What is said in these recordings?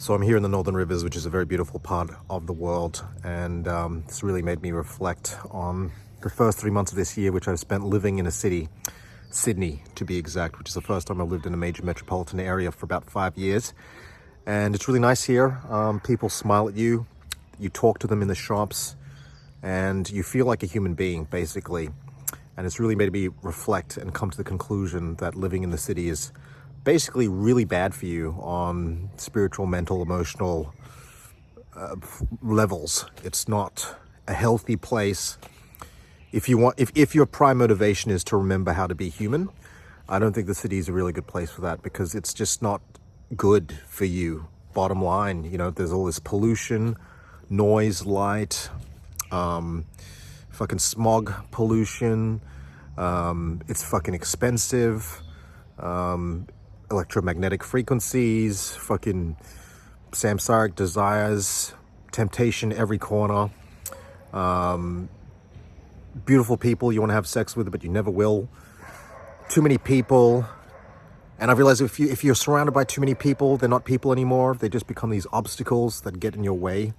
So I'm here in the Northern Rivers, which is a very beautiful part of the world, and it's really made me reflect on the first 3 months of this year, which I've spent living in a city, Sydney to be exact, which is the first time I lived in a major metropolitan area for about 5 years. And it's really nice here. People smile at you, you talk to them in the shops, and you feel like a human being, basically. And it's really made me reflect and come to the conclusion that living in the city is basically really bad for you on spiritual, mental, emotional levels. It's not a healthy place. If your prime motivation is to remember how to be human, I don't think the city is a really good place for that, because it's just not good for you. Bottom line, there's all this pollution, noise, light, fucking smog pollution. It's fucking expensive. Electromagnetic frequencies, fucking samsaric desires, temptation every corner, beautiful people you want to have sex with but you never will, too many people. And I realize if you're surrounded by too many people, they're not people anymore. They just become these obstacles that get in your way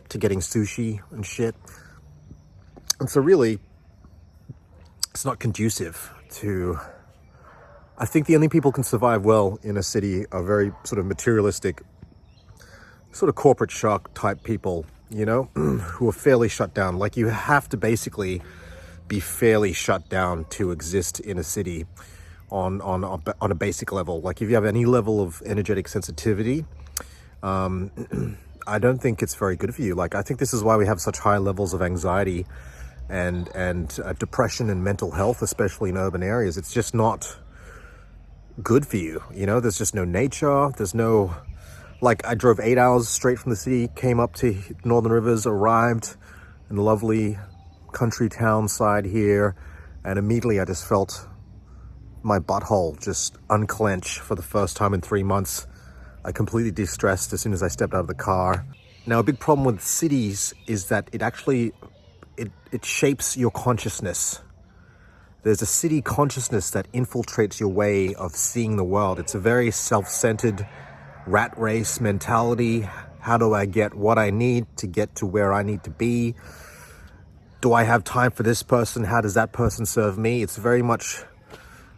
to getting sushi and shit. And so really, it's not conducive to... I think the only people can survive well in a city are very sort of materialistic, sort of corporate shark type people, who are fairly shut down. Like, you have to basically be fairly shut down to exist in a city on a basic level. Like, if you have any level of energetic sensitivity, I don't think it's very good for you. Like, I think this is why we have such high levels of anxiety and depression and mental health, especially in urban areas. It's just not good for you. There's just no nature. There's no, like, I drove 8 hours straight from the city, came up to Northern Rivers, arrived in the lovely country town side here, and immediately I just felt my butthole just unclench for the first time in 3 months. I completely de-stressed as soon as I stepped out of the car. Now, a big problem with cities is that it actually it shapes your consciousness. There's a city consciousness that infiltrates your way of seeing the world. It's a very self-centered rat race mentality. How do I get what I need to get to where I need to be? Do I have time for this person? How does that person serve me? It's very much,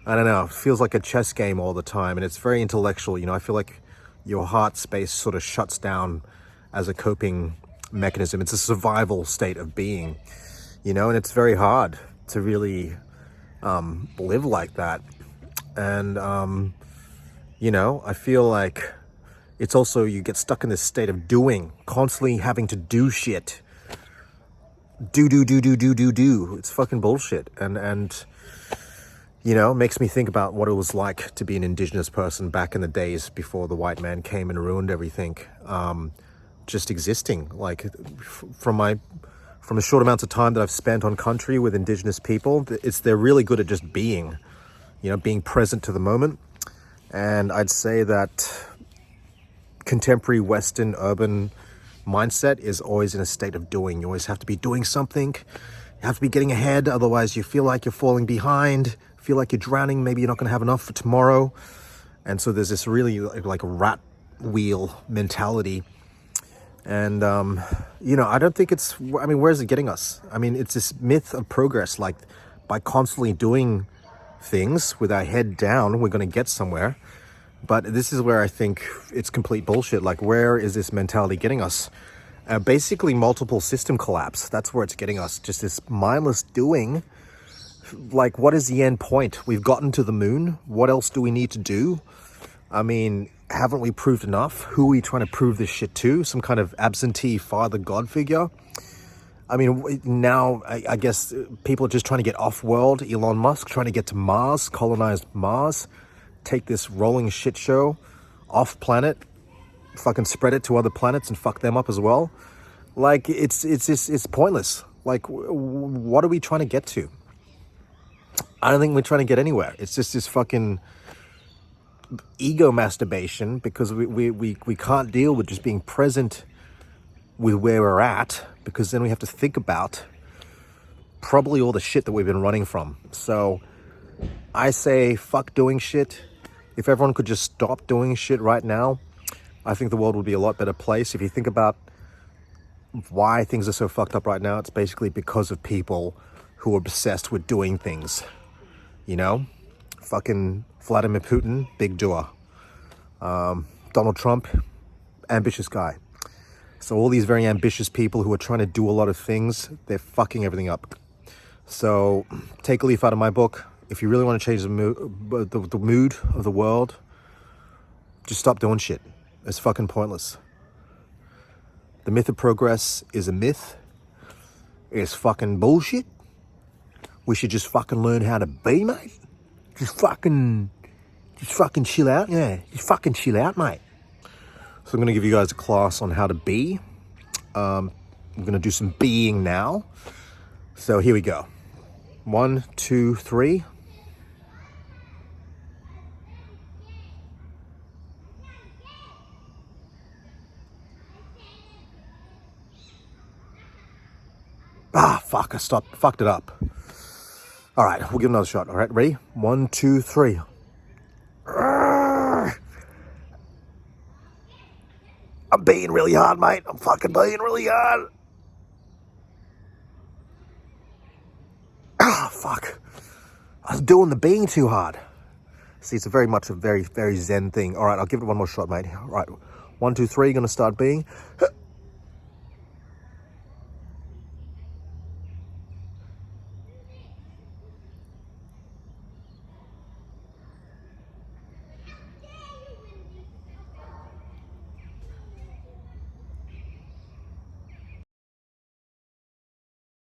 I don't know, it feels like a chess game all the time, and it's very intellectual. I feel like your heart space sort of shuts down as a coping mechanism. It's a survival state of being, and it's very hard to really live like that. And I feel like it's also, you get stuck in this state of doing, constantly having to do shit. Do. It's fucking bullshit. And it makes me think about what it was like to be an indigenous person back in the days before the white man came and ruined everything. Just existing, like, from the short amounts of time that I've spent on country with indigenous people, they're really good at just being, being present to the moment. And I'd say that contemporary Western urban mindset is always in a state of doing. You always have to be doing something. You have to be getting ahead. Otherwise, you feel like you're falling behind, feel like you're drowning. Maybe you're not going to have enough for tomorrow. And so there's this really like a rat wheel mentality. And, I don't think where is it getting us? It's this myth of progress, like, by constantly doing things with our head down, we're going to get somewhere. But this is where I think it's complete bullshit. Like, where is this mentality getting us? Basically, multiple system collapse. That's where it's getting us. Just this mindless doing. Like, what is the end point? We've gotten to the moon. What else do we need to do? Haven't we proved enough? Who are we trying to prove this shit to? Some kind of absentee father god figure? Now, I guess people are just trying to get off-world. Elon Musk trying to get to Mars, colonize Mars, take this rolling shit show off-planet, fucking spread it to other planets and fuck them up as well. Like, it's pointless. Like, what are we trying to get to? I don't think we're trying to get anywhere. It's just this fucking ego masturbation, because we can't deal with just being present with where we're at, because then we have to think about probably all the shit that we've been running from. So I say fuck doing shit. If everyone could just stop doing shit right now, I think the world would be a lot better place. If you think about why things are so fucked up right now, it's basically because of people who are obsessed with doing things. You know? Fucking Vladimir Putin, big doer. Donald Trump, ambitious guy. So all these very ambitious people who are trying to do a lot of things, they're fucking everything up. So take a leaf out of my book. If you really want to change the mood of the world, just stop doing shit. It's fucking pointless. The myth of progress is a myth. It's fucking bullshit. We should just fucking learn how to be, mate. Just fucking chill out. Yeah, just fucking chill out, mate. So I'm going to give you guys a class on how to be. I'm going to do some being now. So here we go. 1, 2, 3. Ah, fuck, fucked it up. All right, we'll give it another shot. All right, ready? 1, 2, 3. I'm being really hard, mate. I'm fucking being really hard. Ah, fuck. I was doing the being too hard. See, it's very much a very, very zen thing. All right, I'll give it one more shot, mate. All right, 1, 2, 3, gonna start being.